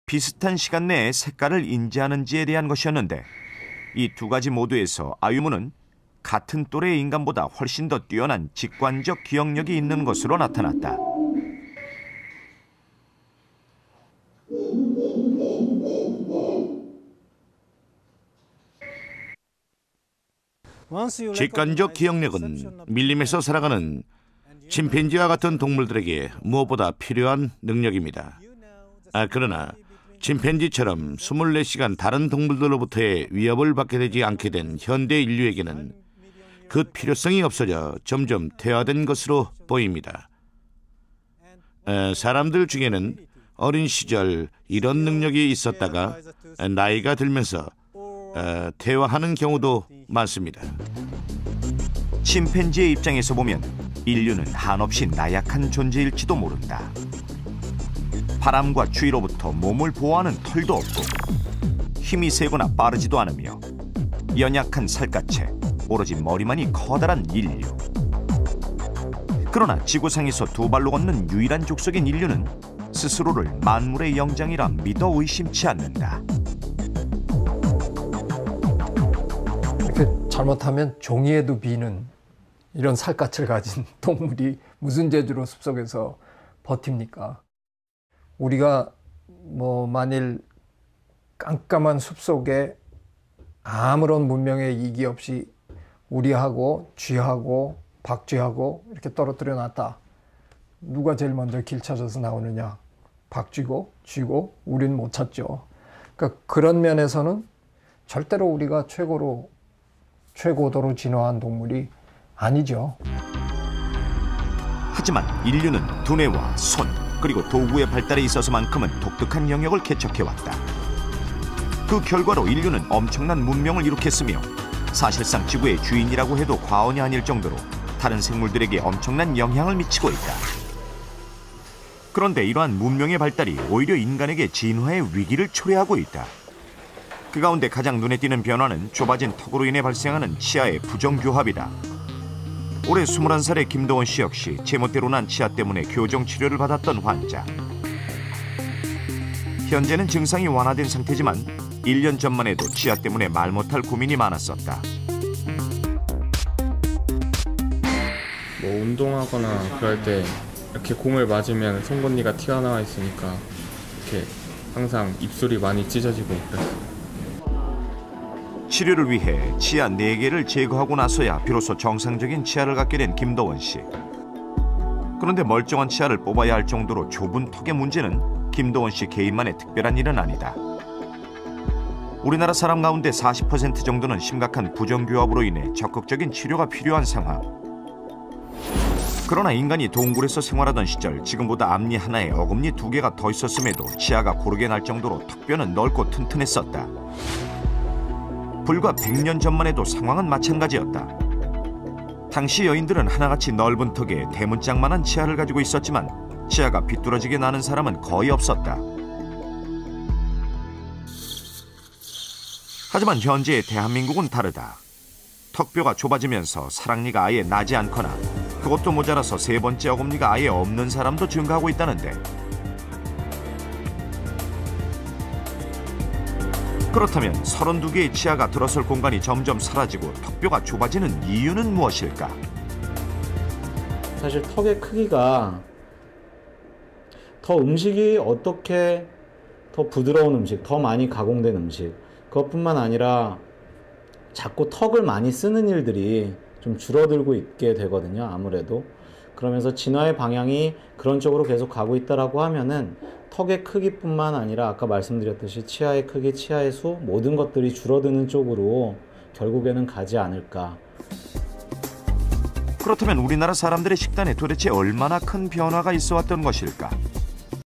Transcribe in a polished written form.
비슷한 시간 내에 색깔을 인지하는지에 대한 것이었는데 이 두 가지 모두에서 아유무는 같은 또래의 인간보다 훨씬 더 뛰어난 직관적 기억력이 있는 것으로 나타났다. 직관적 기억력은 밀림에서 살아가는 침팬지와 같은 동물들에게 무엇보다 필요한 능력입니다. 그러나 침팬지처럼 24시간 다른 동물들로부터의 위협을 받게 되지 않게 된 현대 인류에게는 그 필요성이 없어져 점점 퇴화된 것으로 보입니다. 사람들 중에는 어린 시절 이런 능력이 있었다가 나이가 들면서 퇴화하는 경우도 많습니다. 침팬지의 입장에서 보면 인류는 한없이 나약한 존재일지도 모른다. 바람과 추위로부터 몸을 보호하는 털도 없고 힘이 세거나 빠르지도 않으며 연약한 살갗에 오로지 머리만이 커다란 인류. 그러나 지구상에서 두 발로 걷는 유일한 족속인 인류는 스스로를 만물의 영장이라 믿어 의심치 않는다. 이렇게 잘못하면 종이에도 비는 이런 살갗을 가진 동물이 무슨 재주로 숲속에서 버팁니까? 우리가 만일 깜깜한 숲속에 아무런 문명의 이기 없이 우리하고 쥐하고 박쥐하고 이렇게 떨어뜨려 놨다. 누가 제일 먼저 길 찾아서 나오느냐? 박쥐고 쥐고 우린 못 찾죠. 그러니까 그런 면에서는 절대로 우리가 최고도로 진화한 동물이 아니죠. 하지만 인류는 두뇌와 손 그리고 도구의 발달에 있어서만큼은 독특한 영역을 개척해왔다. 그 결과로 인류는 엄청난 문명을 일으켰으며 사실상 지구의 주인이라고 해도 과언이 아닐 정도로 다른 생물들에게 엄청난 영향을 미치고 있다. 그런데 이러한 문명의 발달이 오히려 인간에게 진화의 위기를 초래하고 있다. 그 가운데 가장 눈에 띄는 변화는 좁아진 턱으로 인해 발생하는 치아의 부정교합이다. 올해 21살의 김도원 씨 역시 제멋대로 난 치아 때문에 교정 치료를 받았던 환자. 현재는 증상이 완화된 상태지만 1년 전만 해도 치아 때문에 말 못할 고민이 많았었다. 운동하거나 그럴 때 이렇게 공을 맞으면 송곳니가 튀어나와 있으니까 이렇게 항상 입술이 많이 찢어지고 그랬어요. 치료를 위해 치아 4개를 제거하고 나서야 비로소 정상적인 치아를 갖게 된 김도원 씨. 그런데 멀쩡한 치아를 뽑아야 할 정도로 좁은 턱의 문제는 김도원 씨 개인만의 특별한 일은 아니다. 우리나라 사람 가운데 40% 정도는 심각한 부정교합으로 인해 적극적인 치료가 필요한 상황. 그러나 인간이 동굴에서 생활하던 시절 지금보다 앞니 하나에 어금니 2개가 더 있었음에도 치아가 고르게 날 정도로 턱뼈는 넓고 튼튼했었다. 불과 100년 전만 해도 상황은 마찬가지였다. 당시 여인들은 하나같이 넓은 턱에 대문짝만한 치아를 가지고 있었지만 치아가 비뚤어지게 나는 사람은 거의 없었다. 하지만 현재의 대한민국은 다르다. 턱뼈가 좁아지면서 사랑니가 아예 나지 않거나 그것도 모자라서 3번째 어금니가 아예 없는 사람도 증가하고 있다는데, 그렇다면 32개의 치아가 들어설 공간이 점점 사라지고 턱뼈가 좁아지는 이유는 무엇일까? 사실 턱의 크기가 더 음식이 어떻게 더 부드러운 음식, 더 많이 가공된 음식, 그것뿐만 아니라 자꾸 턱을 많이 쓰는 일들이 좀 줄어들고 있게 되거든요. 아무래도 그러면서 진화의 방향이 그런 쪽으로 계속 가고 있다라고 하면은 턱의 크기뿐만 아니라 아까 말씀드렸듯이 치아의 크기, 치아의 수, 모든 것들이 줄어드는 쪽으로 결국에는 가지 않을까. 그렇다면 우리나라 사람들의 식단에 도대체 얼마나 큰 변화가 있어 왔던 것일까?